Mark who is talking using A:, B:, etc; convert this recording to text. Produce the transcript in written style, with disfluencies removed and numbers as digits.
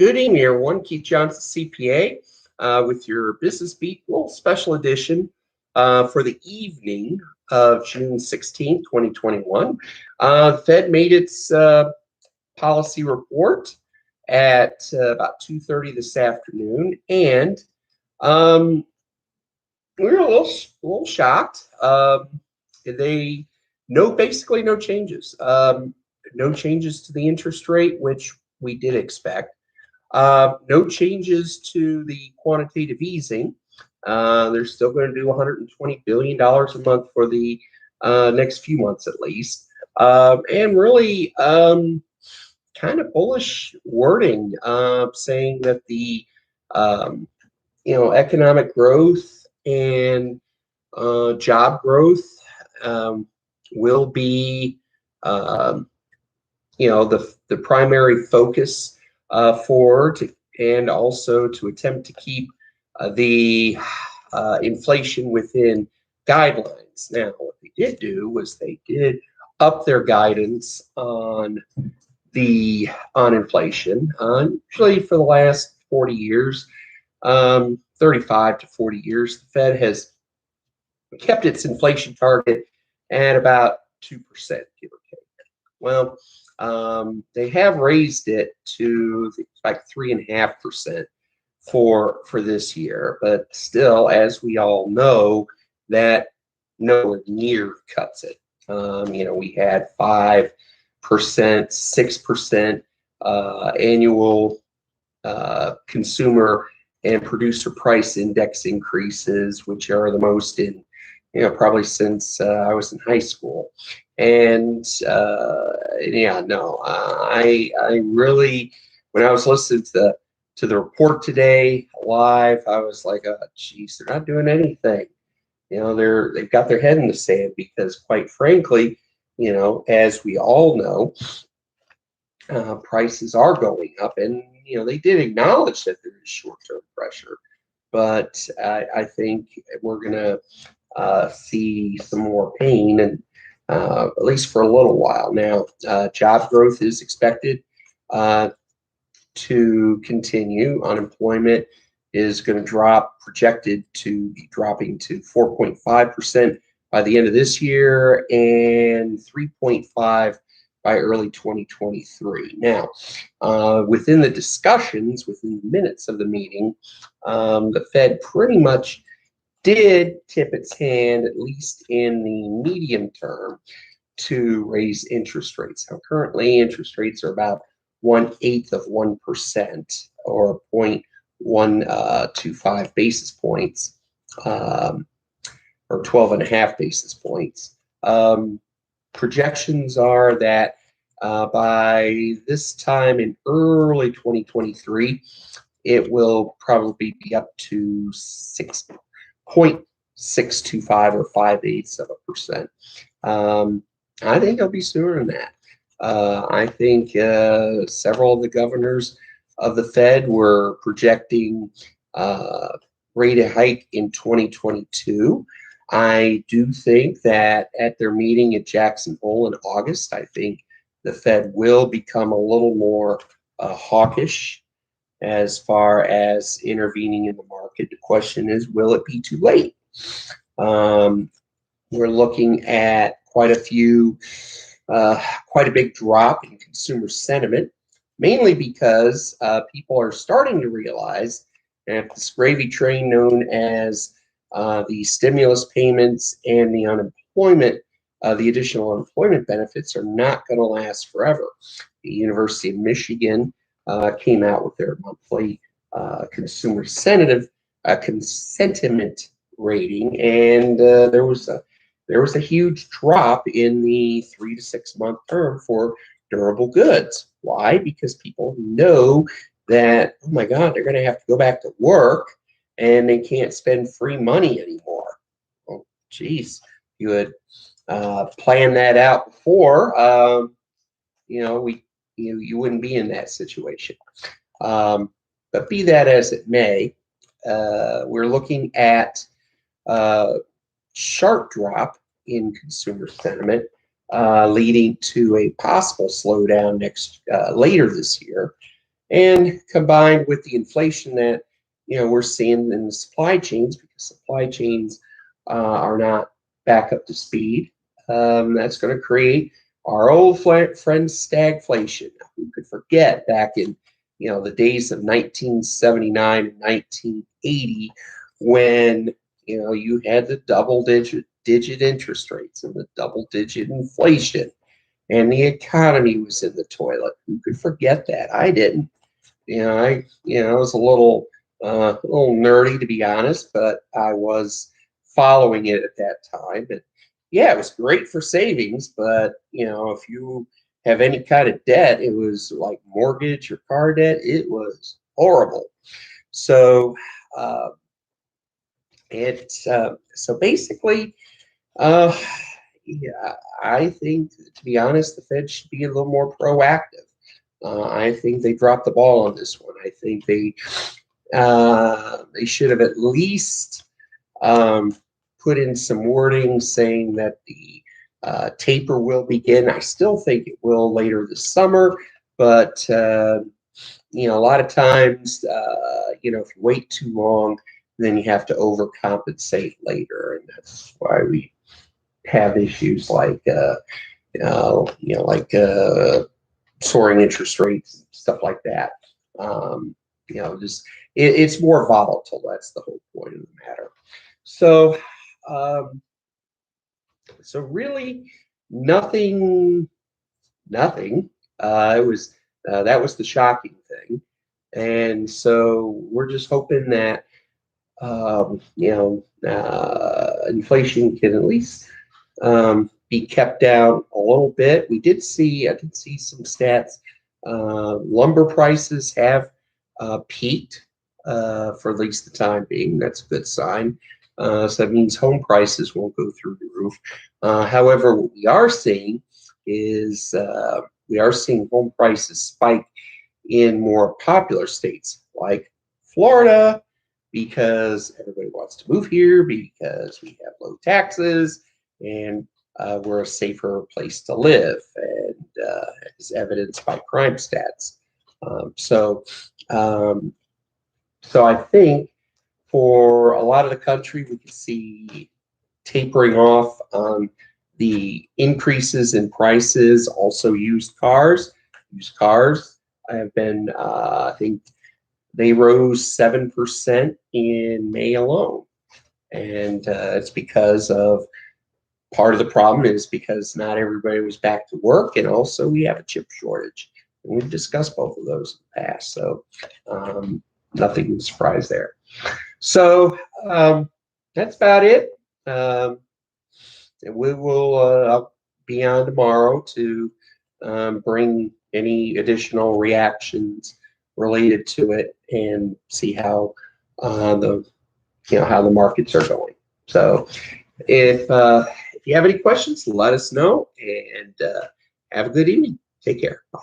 A: Good evening, everyone. Keith Johnson, CPA, with your Business Beat, little special edition for the evening of June 16th, 2021. Fed made its policy report at about 2:30 this afternoon, and we were a little shocked. They basically no changes. No changes to the interest rate, which we did expect. No changes to the quantitative easing. They're still going to do $120 billion a month for the next few months at least. And really kind of bullish wording, saying that the economic growth and job growth will be the primary focus forward, and also to attempt to keep the inflation within guidelines. Now, what they did do was they did up their guidance on inflation. Usually for the last 40 years, 35 to 40 years, the Fed has kept its inflation target at about 2%, give or take. Well, they have raised it to like 3.5% for this year, but still, as we all know, that nowhere near cuts it. We had 5%, 6% annual consumer and producer price index increases, which are the most in probably since I was in high school. And I really, when I was listening to the report today live, I was like, oh, geez, they're not doing anything. They've got their head in the sand, because quite frankly, as we all know, prices are going up, and they did acknowledge that there is short-term pressure, but I think we're gonna see some more pain, and at least for a little while. Now, job growth is expected to continue. Unemployment is going to projected to be dropping to 4.5% by the end of this year, and 3.5% by early 2023. Now, within the discussions, within the minutes of the meeting, the Fed pretty much did tip its hand, at least in the medium term, to raise interest rates. Now, currently, interest rates are about 1/8 of 1%, or 0.125 basis points, or 12.5 basis points. Projections are that by this time in early 2023, it will probably be up to 6.625, or 5/8%. I think it'll be sooner than that. I think several of the governors of the Fed were projecting rate a hike in 2022. I do think that at their meeting at Jackson Hole in August, I think the Fed will become a little more hawkish as far as intervening in the market. The question is, will it be too late? We're looking at quite a big drop in consumer sentiment, mainly because people are starting to realize that this gravy train known as the stimulus payments and the additional unemployment benefits are not going to last forever. The University of Michigan came out with their monthly consumer sentiment rating, and there was a huge drop in the 3 to 6 month term for durable goods. Why? Because people know that, oh my God, they're going to have to go back to work, and they can't spend free money anymore. Well, geez, you had planned that out before, you wouldn't be in that situation. But be that as it may, we're looking at sharp drop in consumer sentiment, leading to a possible slowdown later this year. and combined with the inflation that we're seeing in the supply chains, because supply chains are not back up to speed. That's going to create our old friend stagflation. Who could forget back in the days of 1979 and 1980, when you had the double digit interest rates and the double digit inflation, and the economy was in the toilet. Who could forget that? I didn't. I was a little nerdy, to be honest, but I was following it at that time. And yeah, it was great for savings, but if you have any kind of debt, it was like mortgage or car debt. It was horrible. So so basically, uh, yeah, I think, to be honest, the Fed should be a little more proactive. I think they dropped the ball on this one. I think they should have at least put in some wording saying that the taper will begin. I still think it will later this summer, but a lot of times, if you wait too long, then you have to overcompensate later, and that's why we have issues like soaring interest rates, stuff like that. Just it's more volatile. That's the whole point of the matter. So, really, nothing. It was that was the shocking thing, and so we're just hoping that inflation can at least be kept down a little bit. I did see some stats. Lumber prices have peaked for at least the time being. That's a good sign. So that means home prices won't go through the roof. However, what we are seeing is we are seeing home prices spike in more popular states like Florida, because everybody wants to move here because we have low taxes and we're a safer place to live, and as evidenced by crime stats. So I think for a lot of the country, we can see tapering off on the increases in prices. Also, used cars. Used cars have been, I think, they rose 7% in May alone, and it's because of part of the problem is because not everybody was back to work, and also we have a chip shortage. And we've discussed both of those in the past, so nothing to surprise there. So that's about it. And we will I'll be on tomorrow to bring any additional reactions related to it and see how how the markets are going. So if you have any questions, let us know, and have a good evening. Take care. Bye.